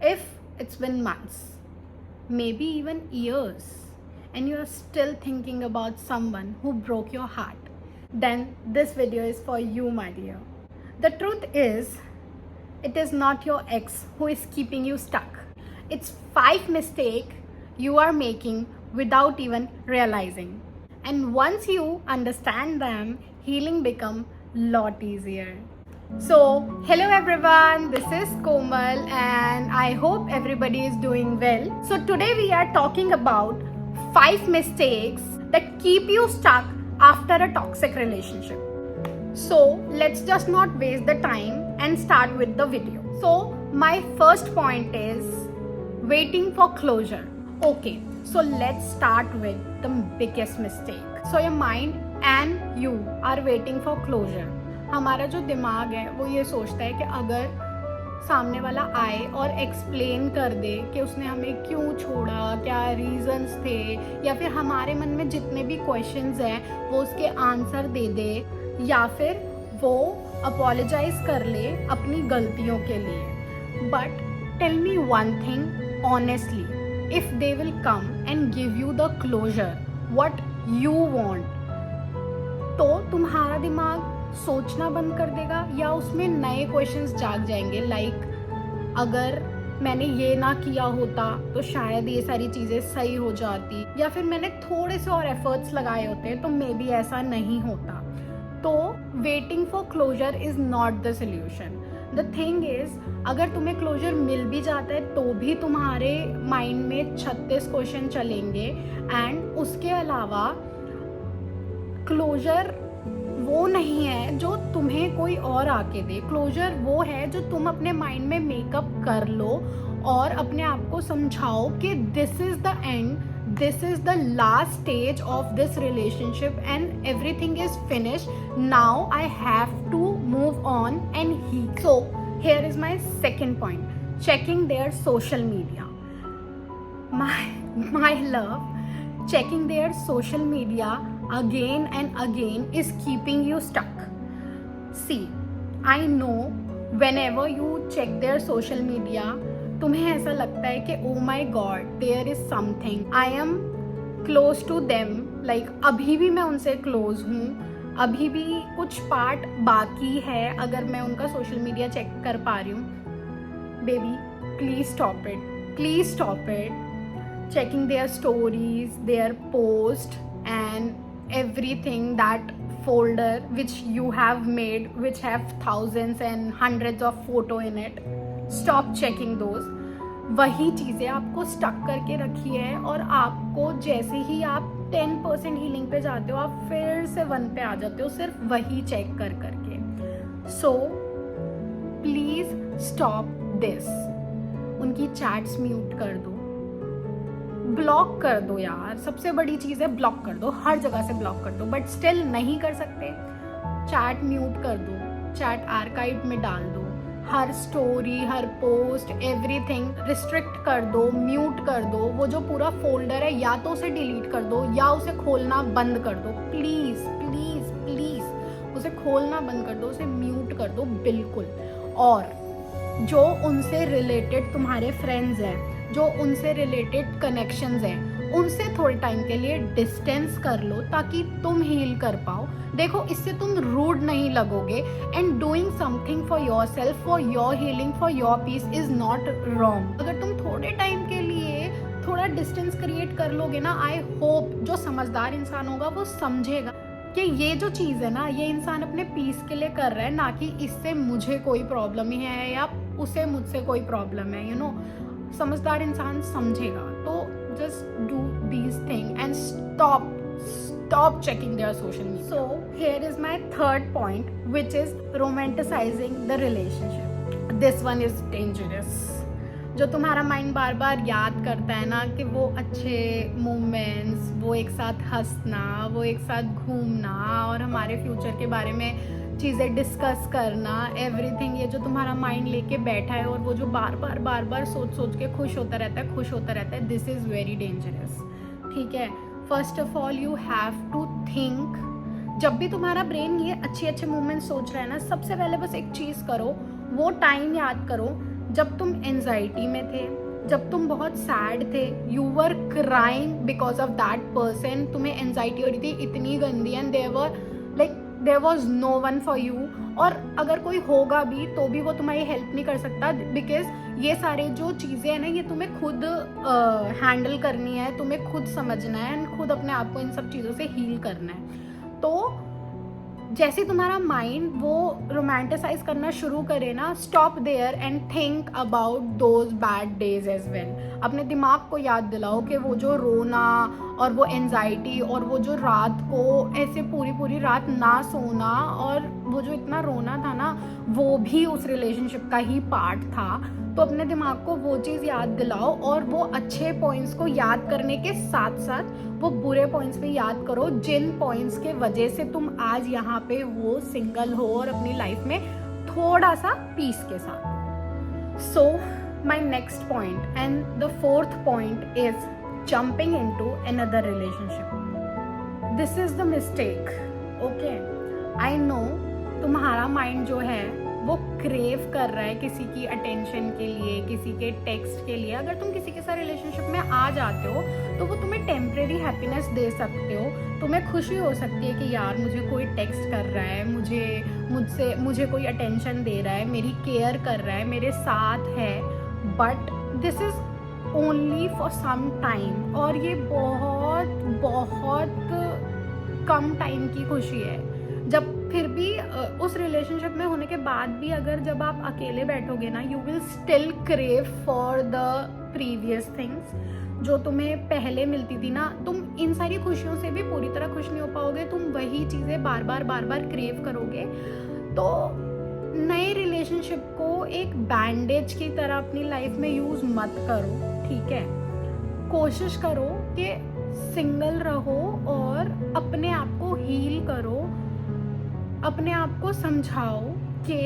If it's been months, maybe even years, and you are still thinking about someone who broke your heart, then this video is for you, my dear. The truth is, it is not your ex who is keeping you stuck. It's 5 mistakes you are making without even realizing. And once you understand them, healing becomes lot easier. So, hello everyone, this is Komal and I hope everybody is doing well. So, today we are talking about 5 mistakes that keep you stuck after a toxic relationship. So, let's just not waste the time and start with the video. So, my first point is waiting for closure. Okay, so let's start with the biggest mistake. So, your mind and you are waiting for closure. हमारा जो दिमाग है वो ये सोचता है कि अगर सामने वाला आए और एक्सप्लेन कर दे कि उसने हमें क्यों छोड़ा, क्या रीजंस थे, या फिर हमारे मन में जितने भी क्वेश्चंस हैं वो उसके आंसर दे दे, या फिर वो अपोलोजाइज कर ले अपनी गलतियों के लिए. But tell me one thing honestly, if they will come and give you the closure what you want, तो तुम्हारा दिमाग सोचना बंद कर देगा या उसमें नए क्वेश्चंस जाग जाएंगे. लाइक अगर मैंने ये ना किया होता तो शायद ये सारी चीज़ें सही हो जाती, या फिर मैंने थोड़े से और एफर्ट्स लगाए होते तो मे बी ऐसा नहीं होता. तो waiting for closure is not the solution. The thing is, अगर तुम्हें क्लोजर मिल भी जाता है तो भी तुम्हारे माइंड में 36 क्वेश्चन चलेंगे. एंड उसके अलावा क्लोजर वो नहीं है जो तुम्हें कोई और आके दे. क्लोजर वो है जो तुम अपने माइंड में मेकअप कर लो और अपने आप को समझाओ कि this is the end, this is the last stage of this relationship and everything is finish. Now I have to move on and heal. So here is my second point, checking their social media. My love, checking their social media again and again is keeping you stuck. See, I know whenever you check their social media, तुम्हें ऐसा लगता है कि oh my god, there is something, I am close to them, like अभी भी मैं उनसे close हूँ, अभी भी कुछ पार्ट बाकी है अगर मैं उनका सोशल मीडिया चेक कर पा रही हूँ. Baby, please stop it, please stop it. Checking their stories, their post and everything, that folder which you have made, which have thousands and hundreds of photo in it. Stop checking those. वही चीज़ें आपको stuck करके रखी है और आपको जैसे ही आप 10% हीलिंग पे जाते हो आप फिर से 1 पे आ जाते हो सिर्फ वही चेक कर करके. So please stop this. उनकी चैट्स म्यूट कर दो, ब्लॉक कर दो यार. सबसे बड़ी चीज़ है ब्लॉक कर दो, हर जगह से ब्लॉक कर दो. बट स्टिल नहीं कर सकते, चैट म्यूट कर दो, चैट आर्काइव में डाल दो, हर स्टोरी, हर पोस्ट, एवरीथिंग रिस्ट्रिक्ट कर दो, म्यूट कर दो. वो जो पूरा फोल्डर है या तो उसे डिलीट कर दो या उसे खोलना बंद कर दो. प्लीज़ प्लीज़ प्लीज़ उसे खोलना बंद कर दो, उसे म्यूट कर दो बिल्कुल. और जो उनसे रिलेटेड तुम्हारे फ्रेंड्स हैं, जो उनसे रिलेटेड कनेक्शंस हैं, उनसे थोड़े टाइम के लिए डिस्टेंस कर लो ताकि तुम हील कर पाओ. देखो, इससे तुम रूड नहीं लगोगे and doing something for yourself, for your healing, for your peace is not wrong. अगर तुम थोड़े टाइम के लिए थोड़ा डिस्टेंस क्रिएट कर लोगे ना, आई होप जो समझदार इंसान होगा वो समझेगा कि ये जो चीज़ है ना, ये इंसान अपने पीस के लिए कर रहा है, ना कि इससे मुझे कोई प्रॉब्लम ही है या उसे मुझसे कोई प्रॉब्लम है. यू नो, समझदार इंसान समझेगा. तो just do these thing and stop checking their social media. So here is my third point, which is romanticizing the relationship. This one is dangerous. जो तुम्हारा माइंड बार बार याद करता है ना कि वो अच्छे मोमेंट्स, वो एक साथ हंसना, वो एक साथ घूमना और हमारे फ्यूचर के बारे में चीज़ें डिस्कस करना, एवरीथिंग, ये जो तुम्हारा माइंड लेके बैठा है और वो जो बार बार सोच के खुश होता रहता है, दिस इज़ वेरी डेंजरस. ठीक है, first of all you have to think. जब भी तुम्हारा ब्रेन ये अच्छे मोमेंट्स सोच रहा है ना, सबसे पहले बस एक चीज़ करो, वो टाइम याद करो जब तुम एंजाइटी में थे, जब तुम बहुत सैड थे, you were crying because of that person, तुम्हें एंजाइटी हो रही थी इतनी गंदी, and there was no one for you. और अगर कोई होगा भी तो भी वो तुम्हारी हेल्प नहीं कर सकता, बिकॉज ये सारे जो चीज़ें हैं ना, ये तुम्हें खुद हैंडल करनी है, तुम्हें खुद समझना है एंड खुद अपने आप को इन सब चीज़ों से हील करना है। तो जैसे तुम्हारा माइंड वो रोमांटिसाइज करना शुरू करे ना, stop there and think about those bad days as well. अपने दिमाग को याद दिलाओ कि वो जो रोना और वो एंजाइटी और वो जो रात को ऐसे पूरी पूरी रात ना सोना और वो जो इतना रोना था ना, वो भी उस रिलेशनशिप का ही पार्ट था। तो अपने दिमाग को वो चीज़ याद दिलाओ और वो अच्छे पॉइंट्स को याद करने के साथ साथ वो बुरे पॉइंट्स भी याद करो, जिन पॉइंट्स के वजह से तुम आज यहाँ पे वो सिंगल हो और अपनी लाइफ में थोड़ा सा पीस के साथ। So my next point and the fourth point is jumping into another relationship. This is the mistake, okay. I know तुम्हारा माइंड जो है वो क्रेव कर रहा है किसी की अटेंशन के लिए, किसी के टेक्स्ट के लिए। अगर तुम किसी के साथ रिलेशनशिप में आ जाते हो तो वो तुम्हें टेम्परेरी हैप्पीनेस दे सकते हो, तुम्हें खुशी हो सकती है कि यार मुझे कोई टेक्स्ट कर रहा है, मुझे कोई अटेंशन दे रहा है, मेरी केयर कर रहा है, मेरे साथ है। But this is only for some time, और ये बहुत बहुत कम टाइम की खुशी है। जब फिर भी उस रिलेशनशिप में होने के बाद भी अगर जब आप अकेले बैठोगे ना, you will still crave for the previous things जो तुम्हें पहले मिलती थी ना। तुम इन सारी खुशियों से भी पूरी तरह खुश नहीं हो पाओगे, तुम वही चीज़ें बार बार क्रेव करोगे। तो नए रिलेशनशिप को एक बैंडेज की तरह अपनी लाइफ में यूज़ मत करो, ठीक है। कोशिश करो कि सिंगल रहो और अपने आप को हील करो, अपने आप को समझाओ कि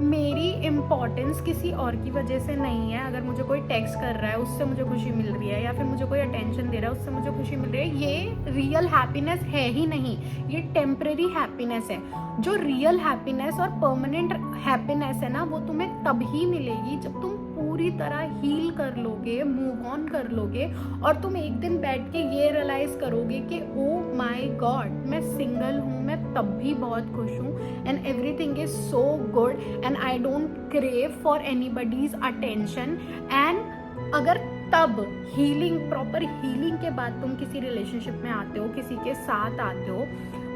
मेरी इम्पोर्टेंस किसी और की वजह से नहीं है। अगर मुझे कोई टेक्स्ट कर रहा है उससे मुझे खुशी मिल रही है, या फिर मुझे कोई अटेंशन दे रहा है उससे मुझे खुशी मिल रही है, ये रियल हैप्पीनेस है ही नहीं, ये टेम्परेरी हैप्पीनेस है। जो रियल हैप्पीनेस और परमानेंट हैप्पीनेस है ना, वो तुम्हें तभी मिलेगी जब तुम पूरी तरह हील कर लोगे, मूव ऑन कर लोगे, और तुम एक दिन बैठ के ये रियलाइज करोगे कि ओ माई गॉड, मैं सिंगल हूँ, मैं तब भी बहुत खुश हूँ, and everything is so good and I don't crave for anybody's attention. And अगर तब हीलिंग, प्रॉपर हीलिंग के बाद तुम किसी रिलेशनशिप में आते हो, किसी के साथ आते हो,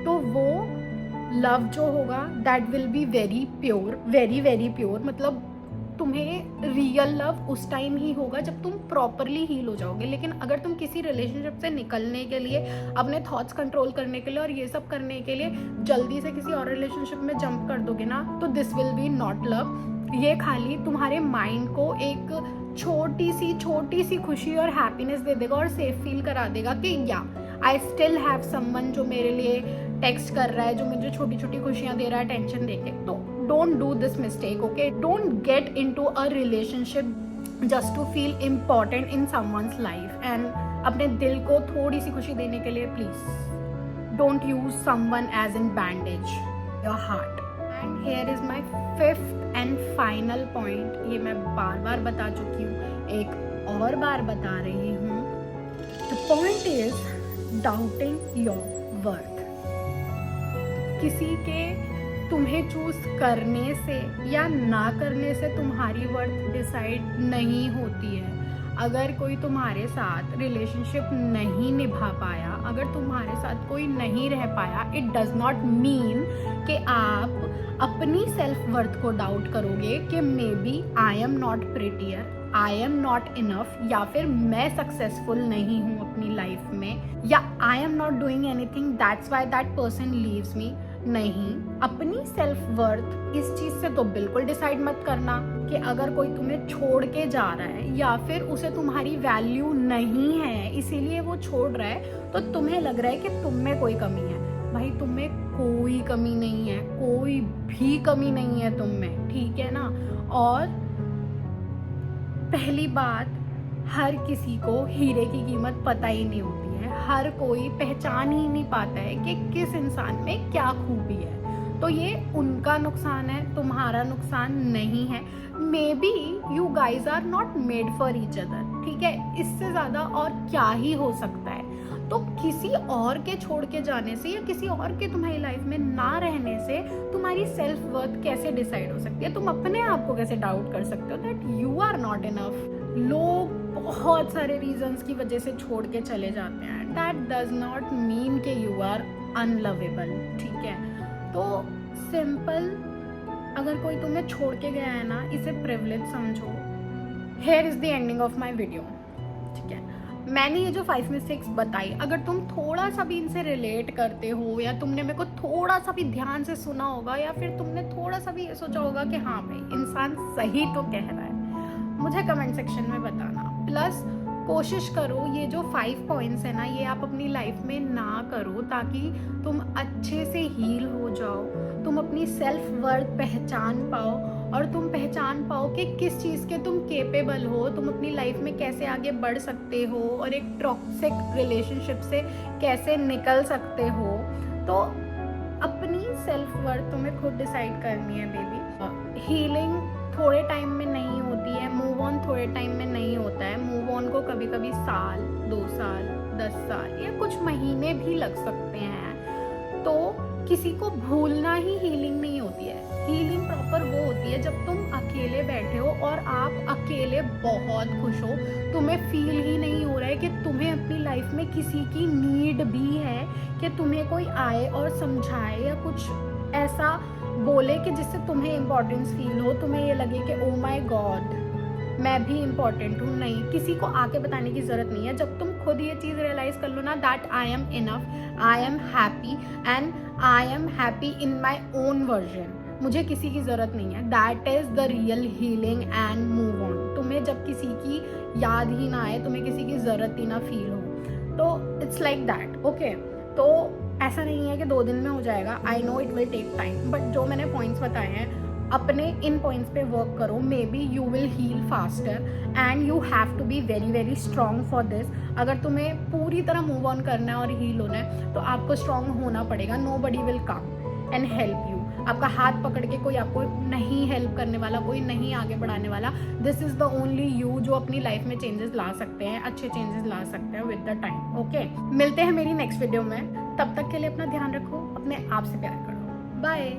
तो वो लव जो होगा that will be very pure, very very pure. मतलब तुम्हें रियल लव उस टाइम ही होगा जब तुम प्रॉपरली हील हो जाओगे। लेकिन अगर तुम किसी रिलेशनशिप से निकलने के लिए, अपने थॉट्स कंट्रोल करने के लिए और ये सब करने के लिए जल्दी से किसी और रिलेशनशिप में जंप कर दोगे ना, तो this will be not love. ये खाली तुम्हारे माइंड को एक छोटी सी खुशी और हैप्पीनेस दे देगा और सेफ फील करा देगा कि या आई स्टिल हैव समवन जो मेरे लिए टेक्स्ट कर रहा है, जो मुझे छोटी छोटी खुशियाँ दे रहा है टेंशन देके। तो don't do this mistake, okay. Don't get into a relationship just to feel important in someone's life. And अपने दिल को थोड़ी सी खुशी देने के लिए please don't use someone as in bandage your heart. And here is my fifth and final point. ये मैं बार बार बता चुकी हूँ, एक और बार बता रही हूँ। The point is doubting your worth. किसी के तुम्हें चूज करने से या ना करने से तुम्हारी वर्थ डिसाइड नहीं होती है। अगर कोई तुम्हारे साथ रिलेशनशिप नहीं निभा पाया, अगर तुम्हारे साथ कोई नहीं रह पाया, इट डज नॉट मीन कि आप अपनी सेल्फ वर्थ को डाउट करोगे कि maybe I am not prettier, I am not enough, या फिर मैं सक्सेसफुल नहीं हूँ अपनी लाइफ में, या I am not doing anything that's why that person leaves me. नहीं, अपनी सेल्फ वर्थ इस चीज़ से तो बिल्कुल डिसाइड मत करना कि अगर कोई तुम्हें छोड़ के जा रहा है या फिर उसे तुम्हारी वैल्यू नहीं है इसीलिए वो छोड़ रहा है, तो तुम्हें लग रहा है कि तुम में कोई कमी है। भाई, तुम में कोई कमी नहीं है, कोई भी कमी नहीं है तुम में, ठीक है ना। और पहली बात, हर किसी को हीरे की कीमत पता ही नहीं होती है, हर कोई पहचान ही नहीं पाता है कि किस इंसान में क्या खूबी है। तो ये उनका नुकसान है, तुम्हारा नुकसान नहीं है। Maybe you guys are not made for each other, ठीक है, इससे ज़्यादा और क्या ही हो सकता है। तो किसी और के छोड़ के जाने से या किसी और के तुम्हारी लाइफ में ना रहने से तुम्हारी सेल्फ वर्थ कैसे डिसाइड हो सकती है? तुम अपने आप को कैसे डाउट कर सकते हो that you are not enough? लोग बहुत सारे रीजंस की वजह से छोड़ के चले जाते हैं, दैट डज नॉट मीन कि यू आर अनलवेबल, ठीक है। तो सिंपल, अगर कोई तुम्हें छोड़ के गया है ना, इसे प्रिविलेज समझो। Here is the ending of my video, ठीक है। मैंने ये जो 5 मिस्टेक्स बताई, अगर तुम थोड़ा सा भी इनसे रिलेट करते हो या तुमने मेरे को थोड़ा सा भी ध्यान से सुना होगा या फिर तुमने थोड़ा सा भी ये सोचा होगा कि हाँ भाई इंसान सही तो कह रहा है, मुझे कमेंट सेक्शन में बताना। प्लस कोशिश करो ये जो 5 पॉइंट्स है ना, ये आप अपनी लाइफ में ना करो, ताकि तुम अच्छे से हील हो जाओ, तुम अपनी सेल्फ वर्थ पहचान पाओ और तुम पहचान पाओ कि किस चीज़ के तुम केपेबल हो, तुम अपनी लाइफ में कैसे आगे बढ़ सकते हो और एक टॉक्सिक रिलेशनशिप से कैसे निकल सकते हो। तो अपनी सेल्फ वर्थ तुम्हें खुद डिसाइड करनी है बेबी। हीलिंग थोड़े टाइम में नहीं होती है, मूव ऑन थोड़े टाइम में नहीं होता है। मूव ऑन को कभी कभी साल, 2 साल, 10 साल या कुछ महीने भी लग सकते हैं। तो किसी को भूलना ही हीलिंग नहीं होती है। हीलिंग प्रॉपर वो होती है जब तुम अकेले बैठे हो और आप अकेले बहुत खुश हो, तुम्हें फील ही नहीं हो रहा है कि तुम्हें अपनी लाइफ में किसी की नीड भी है, कि तुम्हें कोई आए और समझाए या कुछ ऐसा बोले कि जिससे तुम्हें इम्पोर्टेंस फील हो, तुम्हें ये लगे कि ओ माय गॉड मैं भी इम्पॉर्टेंट हूँ। नहीं, किसी को आके बताने की ज़रूरत नहीं है। जब तुम खुद ये चीज़ रियलाइज़ कर लो ना that I am enough, I am happy and I am happy in my own version, मुझे किसी की ज़रूरत नहीं है, that is the real healing and move on. तुम्हें जब किसी की याद ही ना आए, तुम्हें किसी की ज़रूरत ही ना फील हो, तो इट्स लाइक दैट, ओके। तो ऐसा नहीं है कि 2 दिन में हो जाएगा, I know it will take time, but जो मैंने पॉइंट्स बताए हैं अपने इन पॉइंट्स पे वर्क करो, maybe you will heal faster and you have to be very very strong for this. अगर तुम्हें पूरी तरह मूव ऑन करना है और हील होना है तो आपको स्ट्रॉन्ग होना पड़ेगा। Nobody will come and help you. आपका हाथ पकड़ के कोई आपको नहीं हेल्प करने वाला, कोई नहीं आगे बढ़ाने वाला। This is the only you जो अपनी लाइफ में चेंजेस ला सकते हैं, अच्छे चेंजेस ला सकते हैं विद द टाइम, ओके। मिलते हैं मेरी नेक्स्ट वीडियो में, तब तक के लिए अपना ध्यान रखो, अपने आप से प्यार करो, बाय।